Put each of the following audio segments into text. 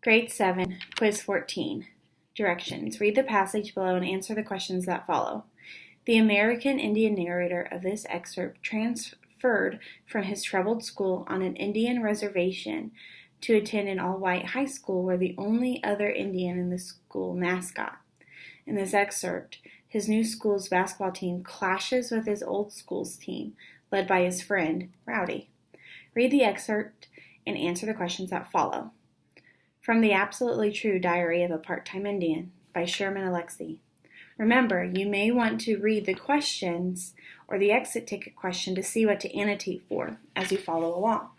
Grade 7, Quiz 14. Directions. Read the passage below and answer the questions that follow. The American Indian narrator of this excerpt transferred from his troubled school on an Indian reservation to attend an all-white high school where the only other Indian in the school mascot. In this excerpt, his new school's basketball team clashes with his old school's team, led by his friend, Rowdy. Read the excerpt and answer the questions that follow. From the Absolutely True Diary of a Part-Time Indian by Sherman Alexie. Remember, you may want to read the questions or the exit ticket question to see what to annotate for as you follow along.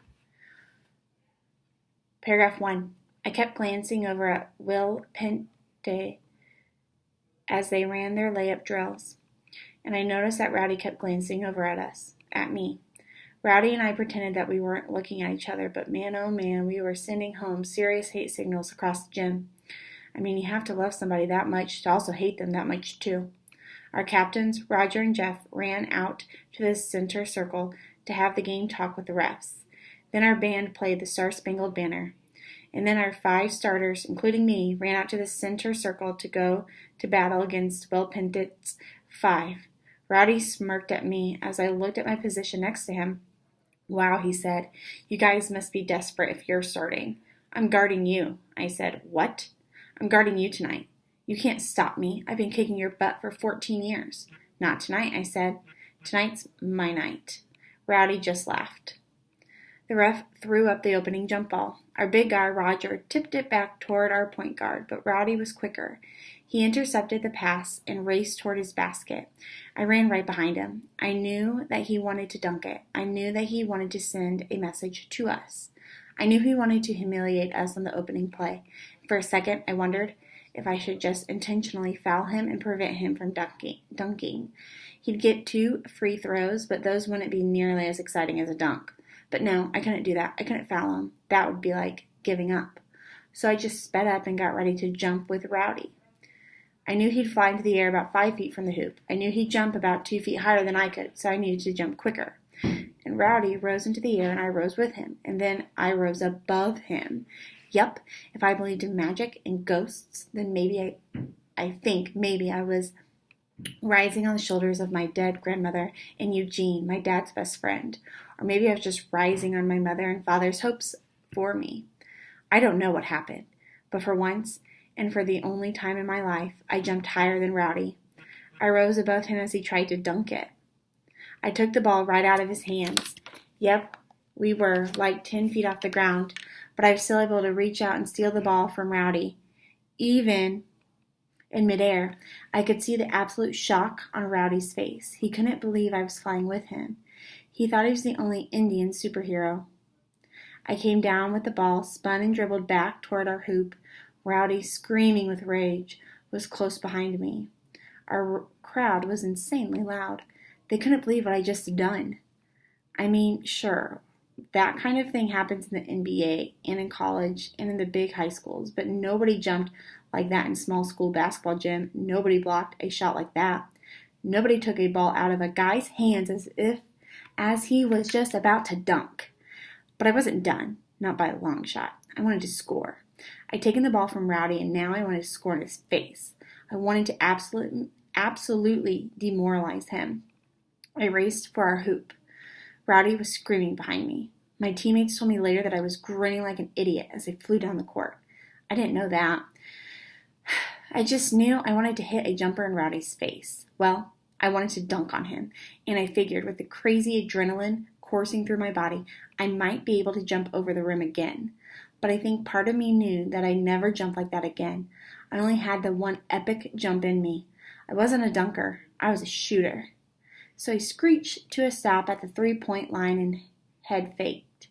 Paragraph 1. I kept glancing over at Will Pente as they ran their layup drills, and I noticed that Rowdy kept glancing over at me. Rowdy and I pretended that we weren't looking at each other, but man, oh man, we were sending home serious hate signals across the gym. I mean, you have to love somebody that much to also hate them that much too. Our captains, Roger and Jeff, ran out to the center circle to have the game talk with the refs. Then our band played the Star-Spangled Banner. And then our 5 starters, including me, ran out to the center circle to go to battle against Will Pente's 5. Rowdy smirked at me as I looked at my position next to him. Wow, he said, you guys must be desperate if you're starting. I'm guarding you. I said, what? I'm guarding you tonight. You can't stop me. I've been kicking your butt for 14 years. Not tonight, I said. Tonight's my night. Rowdy just laughed. The ref threw up the opening jump ball. Our big guy, Roger, tipped it back toward our point guard, but Rowdy was quicker. He intercepted the pass and raced toward his basket. I ran right behind him. I knew that he wanted to dunk it. I knew that he wanted to send a message to us. I knew he wanted to humiliate us on the opening play. For a second, I wondered if I should just intentionally foul him and prevent him from dunking. He'd get 2 free throws, but those wouldn't be nearly as exciting as a dunk. But no, I couldn't do that. I couldn't foul him. That would be like giving up. So I just sped up and got ready to jump with Rowdy. I knew he'd fly into the air about 5 feet from the hoop. I knew he'd jump about 2 feet higher than I could, so I needed to jump quicker. And Rowdy rose into the air, and I rose with him. And then I rose above him. Yup, if I believed in magic and ghosts, then I think maybe I was rising on the shoulders of my dead grandmother and Eugene, my dad's best friend. Or maybe I was just rising on my mother and father's hopes for me. I don't know what happened, but for once, and for the only time in my life, I jumped higher than Rowdy. I rose above him as he tried to dunk it. I took the ball right out of his hands. Yep, we were like 10 feet off the ground, but I was still able to reach out and steal the ball from Rowdy. Even in midair, I could see the absolute shock on Rowdy's face. He couldn't believe I was flying with him. He thought he was the only Indian superhero. I came down with the ball, spun and dribbled back toward our hoop. Rowdy, screaming with rage, was close behind me. Our crowd was insanely loud. They couldn't believe what I just done. I mean, sure, that kind of thing happens in the NBA and in college and in the big high schools, but nobody jumped like that in small school basketball gym. Nobody blocked a shot like that. Nobody took a ball out of a guy's hands as he was just about to dunk. But I wasn't done, not by a long shot. I wanted to score. I'd taken the ball from Rowdy, and now I wanted to score in his face. I wanted to absolutely demoralize him. I raced for our hoop. Rowdy was screaming behind me. My teammates told me later that I was grinning like an idiot as I flew down the court. I didn't know that. I just knew I wanted to hit a jumper in Rowdy's face. Well, I wanted to dunk on him, and I figured with the crazy adrenaline coursing through my body, I might be able to jump over the rim again. But I think part of me knew that I'd never jump like that again. I only had the one epic jump in me. I wasn't a dunker. I was a shooter. So I screeched to a stop at the 3-point line and head faked.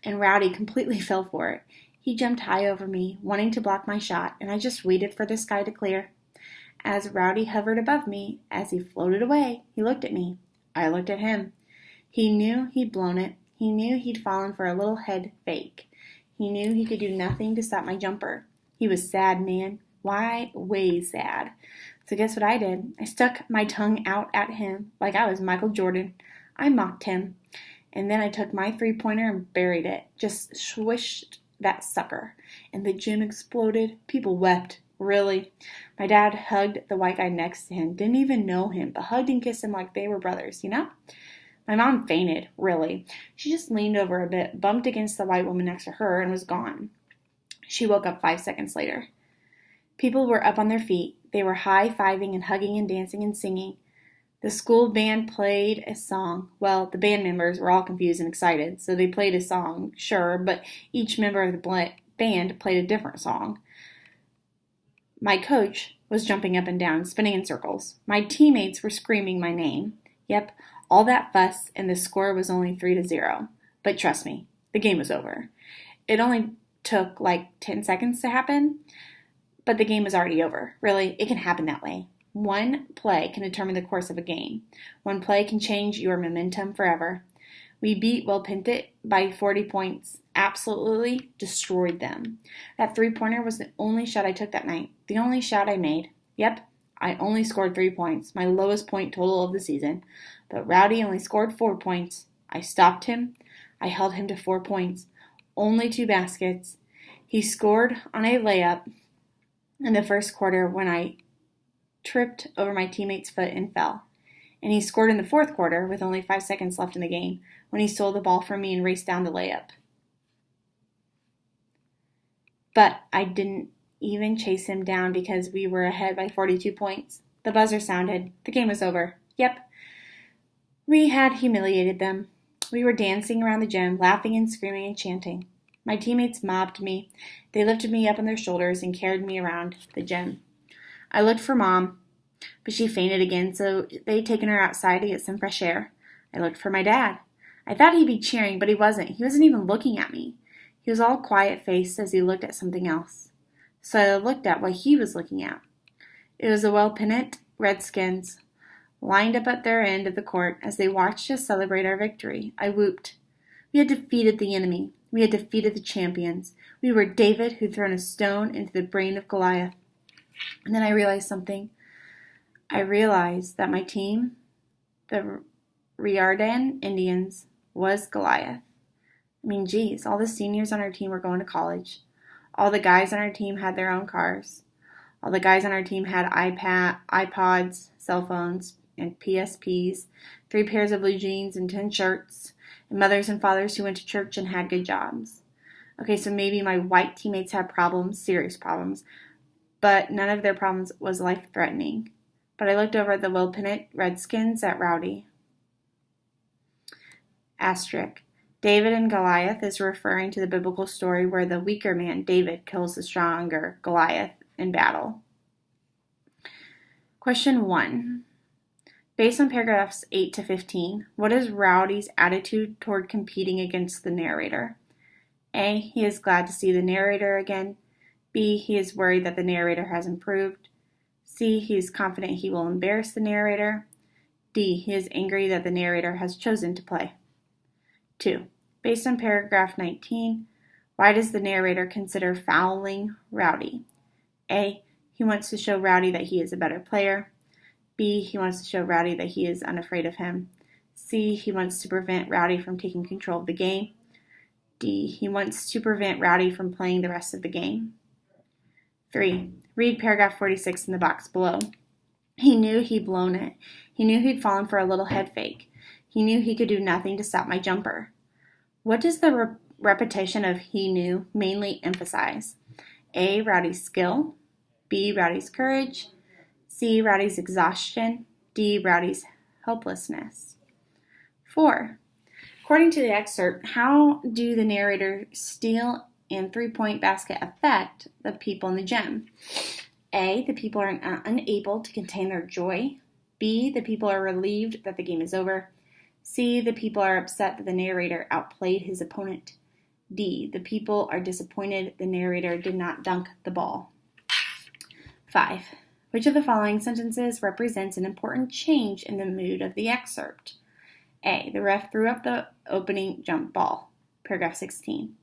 And Rowdy completely fell for it. He jumped high over me, wanting to block my shot, and I just waited for the sky to clear. As Rowdy hovered above me, as he floated away, he looked at me. I looked at him. He knew he'd blown it. He knew he'd fallen for a little head fake. He knew he could do nothing to stop my jumper. He was sad, man. Why, way sad. So guess what I did? I stuck my tongue out at him like I was Michael Jordan. I mocked him. And then I took my 3-pointer and buried it. Just swished that sucker. And the gym exploded. People wept. Really? My dad hugged the white guy next to him. Didn't even know him, but hugged and kissed him like they were brothers, you know? My mom fainted, really. She just leaned over a bit, bumped against the white woman next to her, and was gone. She woke up 5 seconds later. People were up on their feet. They were high-fiving and hugging and dancing and singing. The school band played a song. Well, the band members were all confused and excited, so they played a song, sure, but each member of the band played a different song. My coach was jumping up and down, spinning in circles. My teammates were screaming my name. Yep, all that fuss, and the score was only 3-0. But trust me, the game was over. It only took like 10 seconds to happen, but the game was already over. Really, it can happen that way. One play can determine the course of a game. One play can change your momentum forever. We beat Welpintet by 40 points. Absolutely destroyed them. That three-pointer was the only shot I took that night. The only shot I made. Yep, I only scored 3 points, my lowest point total of the season. But Rowdy only scored 4 points. I stopped him. I held him to 4 points. Only 2 baskets. He scored on a layup in the first quarter when I tripped over my teammate's foot and fell. And he scored in the fourth quarter with only 5 seconds left in the game when he stole the ball from me and raced down the layup. But I didn't even chase him down because we were ahead by 42 points. The buzzer sounded. The game was over. Yep. We had humiliated them. We were dancing around the gym, laughing and screaming and chanting. My teammates mobbed me. They lifted me up on their shoulders and carried me around the gym. I looked for Mom, but she fainted again, so they'd taken her outside to get some fresh air. I looked for my dad. I thought he'd be cheering, but he wasn't. He wasn't even looking at me. He was all quiet-faced as he looked at something else. So I looked at what he was looking at. It was the Welpintet Redskins, lined up at their end of the court as they watched us celebrate our victory. I whooped. We had defeated the enemy. We had defeated the champions. We were David who'd thrown a stone into the brain of Goliath. And then I realized something. I realized that my team, the Riordan Indians, was Goliath. I mean, geez, all the seniors on our team were going to college. All the guys on our team had their own cars. All the guys on our team had iPods, cell phones, and PSPs, 3 pairs of blue jeans and 10 shirts, and mothers and fathers who went to church and had good jobs. Okay, so maybe my white teammates had problems, serious problems, but none of their problems was life-threatening. But I looked over at the Welpintet Redskins at Rowdy. Asterisk. David and Goliath is referring to the biblical story where the weaker man, David, kills the stronger Goliath in battle. Question 1. Based on paragraphs 8 to 15, what is Rowdy's attitude toward competing against the narrator? A. He is glad to see the narrator again. B. He is worried that the narrator has improved. C. He is confident he will embarrass the narrator. D. He is angry that the narrator has chosen to play. 2. Based on paragraph 19, why does the narrator consider fouling Rowdy? A. He wants to show Rowdy that he is a better player. B. He wants to show Rowdy that he is unafraid of him. C. He wants to prevent Rowdy from taking control of the game. D. He wants to prevent Rowdy from playing the rest of the game. 3. Read paragraph 46 in the box below. He knew he'd blown it. He knew he'd fallen for a little head fake. He knew he could do nothing to stop my jumper. What does the repetition of he knew mainly emphasize? A. Rowdy's skill. B. Rowdy's courage. C. Rowdy's exhaustion. D. Rowdy's helplessness. 4. According to the excerpt, how do the narrator steal and 3-point basket affect the people in the gym? A. The people are unable to contain their joy. B. The people are relieved that the game is over. C. The people are upset that the narrator outplayed his opponent. D. The people are disappointed the narrator did not dunk the ball. 5. Which of the following sentences represents an important change in the mood of the excerpt? A. The ref threw up the opening jump ball. Paragraph 16.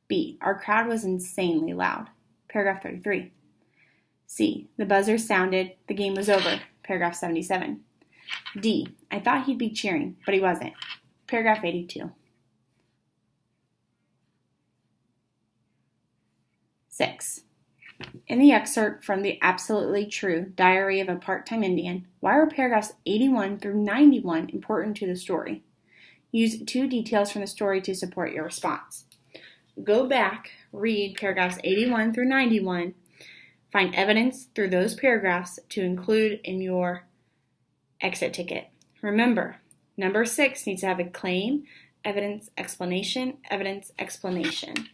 B. Our crowd was insanely loud. Paragraph 33. C. The buzzer sounded. The game was over. Paragraph 77. D. I thought he'd be cheering, but he wasn't. Paragraph 82. 6. In the excerpt from the Absolutely True Diary of a Part-Time Indian, why are paragraphs 81 through 91 important to the story? Use 2 details from the story to support your response. Go back, read paragraphs 81 through 91, find evidence through those paragraphs to include in your exit ticket. Remember, number 6 needs to have a claim, evidence, explanation, evidence, explanation.